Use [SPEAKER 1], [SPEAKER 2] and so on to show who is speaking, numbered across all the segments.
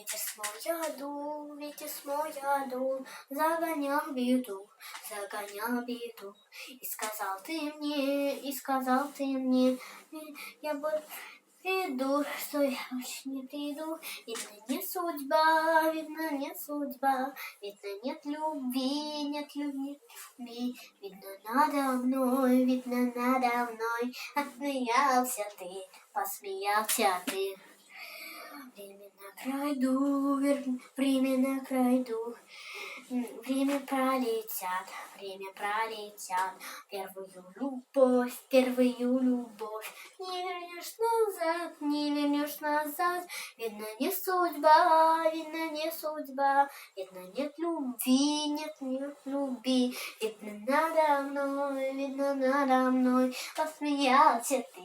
[SPEAKER 1] Ветер с моря дул, ветер с моря дул, загонял беду, и сказал ты мне, я больше приду, что я больше не приду. Видно, не судьба, видно, не судьба, видно, нет любви, видно, надо мной, отсмеялся ты, посмеялся ты. Время на краю, время пролетят, первую любовь, не вернешь назад, видно, не судьба, видно, нет любви, видно, надо мной, посмеялся ты.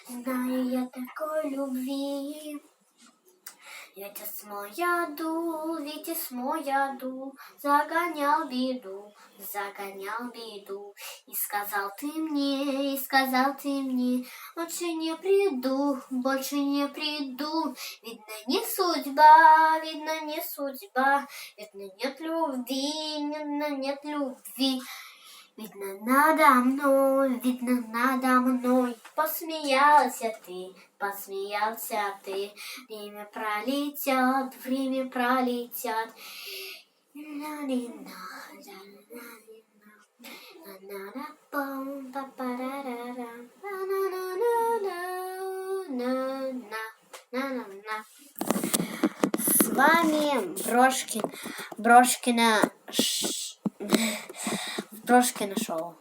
[SPEAKER 1] Знаю я такой любви. Ветер с моря дул, загонял беду, и сказал ты мне, больше не приду, видно, не судьба, видно, нет любви, видно, надо мной, посмеялся ты, время пролетят, С вами Брошкина шоу.